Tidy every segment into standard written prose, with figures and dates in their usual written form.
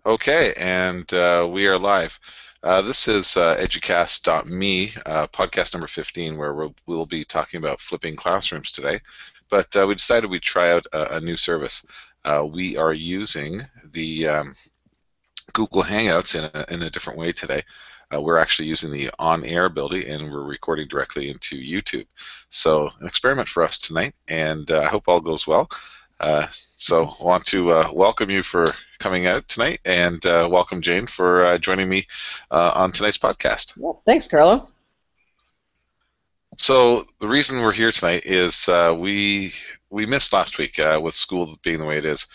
Okay, and we are live. This is educast.me, podcast number 15, where we'll be talking about flipping classrooms today. But we decided we'd try out a new service. We are using the Google Hangouts in a different way today. We're actually using the on-air ability, and we're recording directly into YouTube. So, an experiment for us tonight, and I hope all goes well. So I want to welcome you for coming out tonight, and welcome Jane for joining me on tonight's podcast. Well, thanks, Carlo. So the reason we're here tonight is we missed last week with school being the way it is.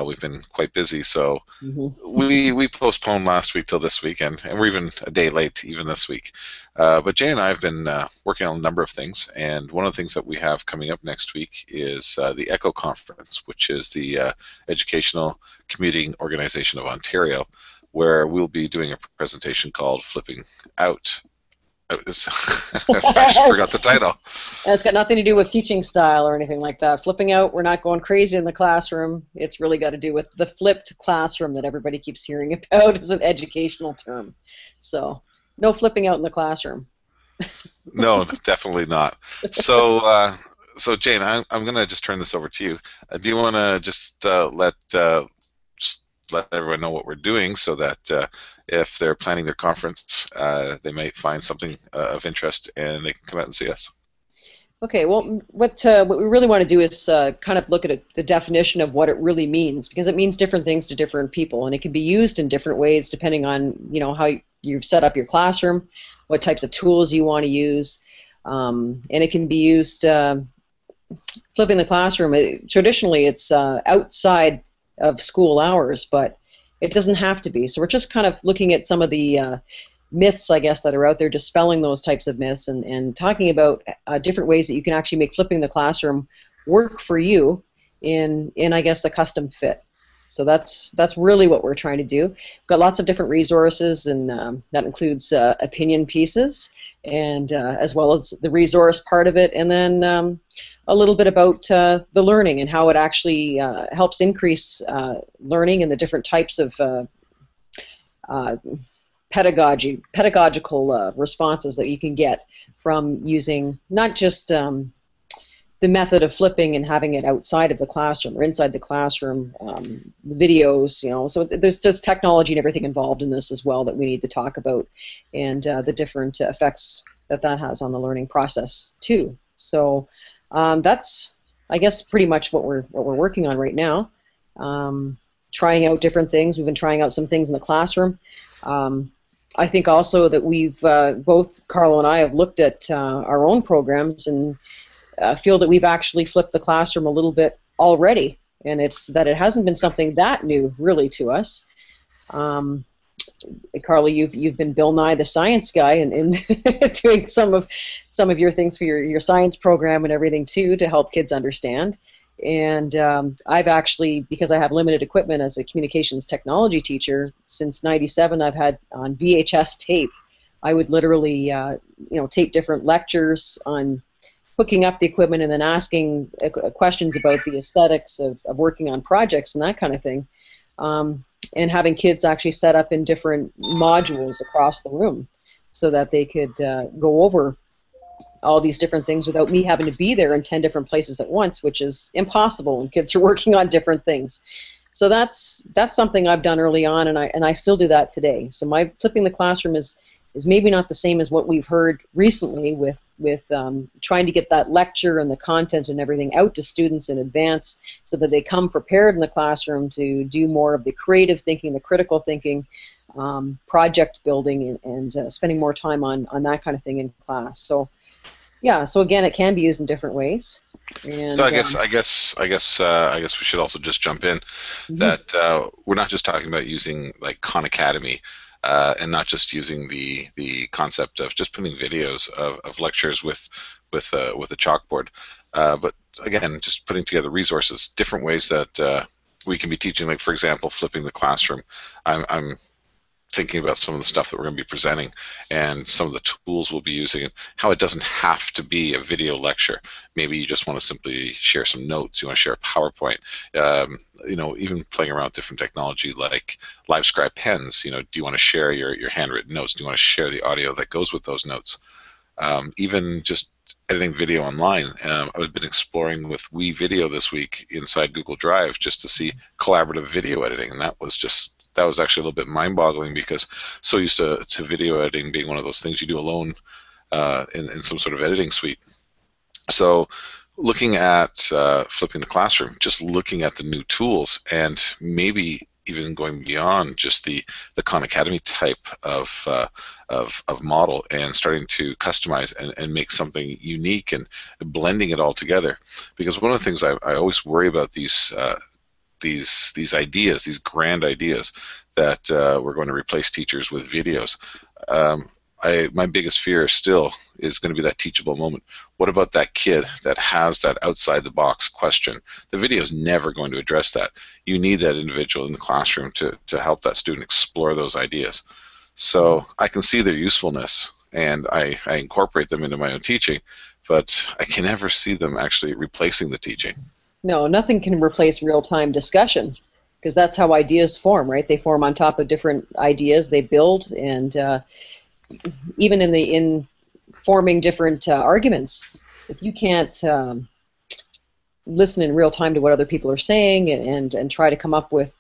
We've been quite busy, so hmm we postponed last week till this week, and we're even a day late even this week. But Jay and I have been working on a number of things, and one of the things that we have coming up next week is the ECHO Conference, which is the Educational Commuting Organization of Ontario, where we'll be doing a presentation called Flipping Out. I actually forgot the title. And it's got nothing to do with teaching style or anything like that. Flipping out, we're not going crazy in the classroom. It's really got to do with the flipped classroom that everybody keeps hearing about as an educational term. So, no flipping out in the classroom. No, definitely not. So, so Jane, I'm going to just turn this over to you. Do you want to just let everyone know what we're doing, so that if they're planning their conference, they might find something of interest and they can come out and see us. Okay, well, what we really want to do is kind of look at the definition of what it really means, because it means different things to different people, and it can be used in different ways depending on how you've set up your classroom, what types of tools you want to use, and it can be used flipping the classroom. Traditionally, it's outside of school hours, but it doesn't have to be. So we're just kind of looking at some of the myths, I guess, that are out there, dispelling those types of myths, and talking about different ways that you can actually make flipping the classroom work for you in I guess, a custom fit. So that's really what we're trying to do. We've got lots of different resources, and that includes opinion pieces, and as well as the resource part of it, and then a little bit about the learning and how it actually helps increase learning and the different types of uh, pedagogical responses that you can get from using not just the method of flipping and having it outside of the classroom or inside the classroom, videos, so there's just technology and everything involved in this as well that we need to talk about, and the different effects that has on the learning process too. So that's, I guess, pretty much what we're working on right now. Trying out different things. We've been trying out some things in the classroom. I think also that we've both Carlo and I have looked at our own programs, and feel that we've actually flipped the classroom a little bit already, and it's that it hasn't been something that new really to us. Carlo, you've been Bill Nye the Science Guy, and doing some of your things for your science program and everything too, to help kids understand. And I've actually, because I have limited equipment as a communications technology teacher, since '97, I've had on VHS tape. I would literally, tape different lectures on hooking up the equipment and then asking questions about the aesthetics of working on projects and that kind of thing, and having kids actually set up in different modules across the room so that they could go over all these different things without me having to be there in 10 different places at once, which is impossible when kids are working on different things. So that's something I've done early on, and I still do that today. So my flipping the classroom is maybe not the same as what we've heard recently with trying to get that lecture and the content and everything out to students in advance so that they come prepared in the classroom to do more of the creative thinking, the critical thinking, project building, and spending more time on that kind of thing in class. So yeah, so again, it can be used in different ways. And So I guess we should also just jump in mhm. that we're not just talking about using like Khan Academy, and not just using the concept of just putting videos of lectures with a chalkboard, but again, just putting together resources, different ways that we can be teaching. Like, for example, flipping the classroom. I'm thinking about some of the stuff that we're going to be presenting and some of the tools we'll be using, and how it doesn't have to be a video lecture. Maybe you just want to simply share some notes, you want to share a PowerPoint, even playing around with different technology like LiveScribe pens. Do you want to share your handwritten notes? Do you want to share the audio that goes with those notes? Even just editing video online. I've been exploring with WeVideo this week inside Google Drive just to see collaborative video editing, and that was actually a little bit mind-boggling, because so used to video editing being one of those things you do alone in some sort of editing suite. So looking at flipping the classroom, just looking at the new tools, and maybe even going beyond just the Khan Academy type of model, and starting to customize and make something unique and blending it all together. Because one of the things I always worry about these ideas, these grand ideas that we're going to replace teachers with videos. My biggest fear still is going to be that teachable moment. What about that kid that has that outside the box question? The video is never going to address that. You need that individual in the classroom to help that student explore those ideas. So I can see their usefulness, and I incorporate them into my own teaching, but I can never see them actually replacing the teaching. No, nothing can replace real-time discussion, because that's how ideas form, right? They form on top of different ideas, they build, and even in forming different arguments, if you can't listen in real time to what other people are saying and try to come up with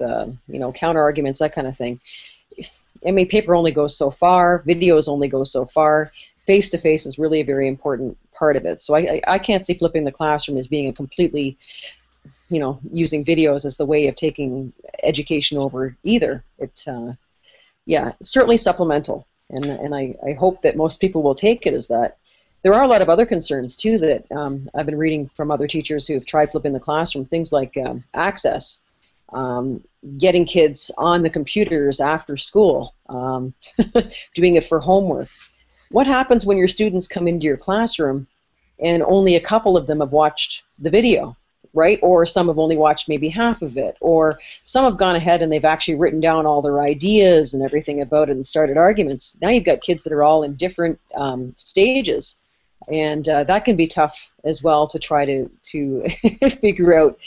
counter arguments, that kind of thing. I mean, paper only goes so far, videos only go so far. Face-to-face is really a very important part of it. So I can't see flipping the classroom as being a completely, using videos as the way of taking education over either. It's certainly supplemental. And I hope that most people will take it as that. There are a lot of other concerns, too, that I've been reading from other teachers who have tried flipping the classroom, things like access, getting kids on the computers after school, doing it for homework. What happens when your students come into your classroom and only a couple of them have watched the video, right? Or some have only watched maybe half of it, or some have gone ahead and they've actually written down all their ideas and everything about it and started arguments. Now you've got kids that are all in different stages, and that can be tough as well to try to figure out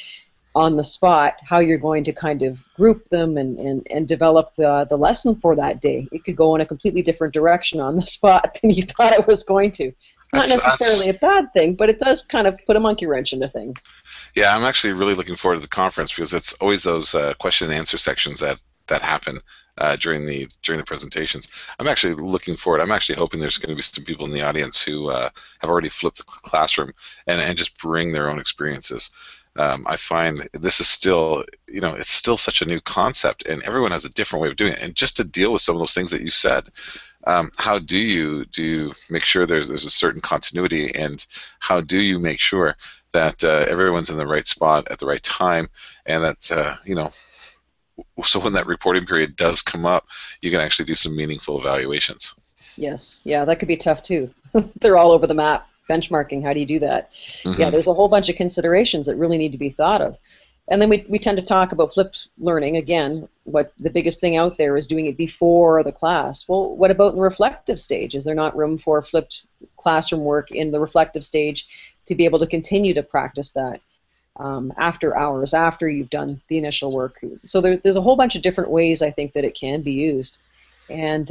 on the spot how you're going to kind of group them and develop the lesson for that day. It could go in a completely different direction on the spot than you thought it was going to. Not necessarily a bad thing, but it does kind of put a monkey wrench into things. Yeah, I'm actually really looking forward to the conference, because it's always those question and answer sections that happen during the presentations. I'm actually looking forward. I'm actually hoping there's going to be some people in the audience who have already flipped the classroom and just bring their own experiences. I find this is still, it's still such a new concept, and everyone has a different way of doing it. And just to deal with some of those things that you said, how do you make sure there's a certain continuity, and how do you make sure that everyone's in the right spot at the right time, and that so when that reporting period does come up, you can actually do some meaningful evaluations. Yes, yeah, that could be tough too. They're all over the map. Benchmarking, how do you do that? Mm-hmm. Yeah, there's a whole bunch of considerations that really need to be thought of. And then we tend to talk about flipped learning. Again, what the biggest thing out there is doing it before the class. Well, what about in the reflective stage? Is there not room for flipped classroom work in the reflective stage to be able to continue to practice that after hours, after you've done the initial work? So there's a whole bunch of different ways I think that it can be used. And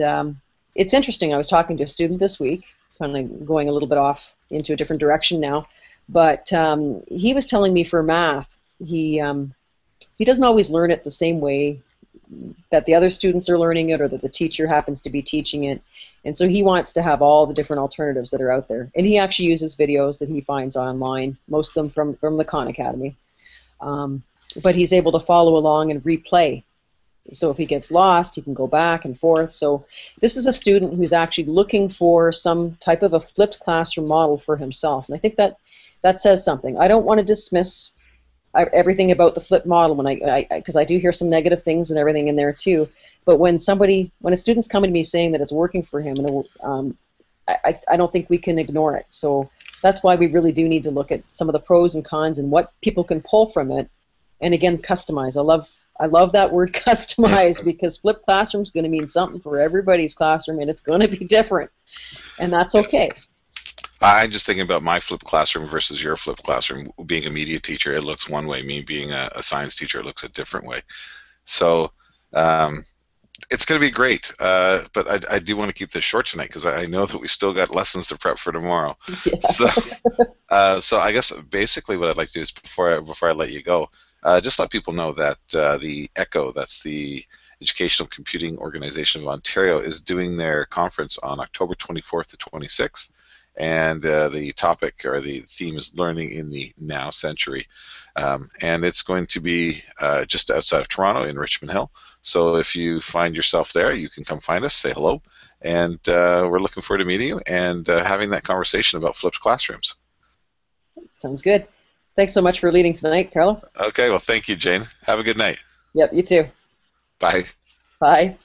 it's interesting. I was talking to a student this week, kind of going a little bit off into a different direction now, but he was telling me for math, he doesn't always learn it the same way that the other students are learning it, or that the teacher happens to be teaching it. And so he wants to have all the different alternatives that are out there. And he actually uses videos that he finds online, most of them from the Khan Academy. But he's able to follow along and replay. So if he gets lost, he can go back and forth. So this is a student who's actually looking for some type of a flipped classroom model for himself. And I think that says something. I don't want to dismiss everything about the flipped model, because I do hear some negative things and everything in there too. But when a student's coming to me saying that it's working for him, and I don't think we can ignore it. So that's why we really do need to look at some of the pros and cons and what people can pull from it. And again, customize. I love that word Yeah. customized because flipped classroom is going to mean something for everybody's classroom and it's going to be different. And that's Yes. okay. I'm just thinking about my flipped classroom versus your flipped classroom. Being a media teacher, it looks one way. Me being a science teacher, it looks a different way. So um, it's going to be great. But I do want to keep this short tonight because I know that we still got lessons to prep for tomorrow. Yeah. So, so I guess basically what I'd like to do is before I let you go, just let people know that the ECHO, that's the Educational Computing Organization of Ontario, is doing their conference on October 24th to 26th. And the topic or the theme is learning in the now century. And it's going to be just outside of Toronto in Richmond Hill. So if you find yourself there, you can come find us, say hello, and we're looking forward to meeting you and having that conversation about flipped classrooms. Sounds good. Thanks so much for leading tonight, Carla. Okay, well, thank you, Jane. Have a good night. Yep, you too. Bye. Bye.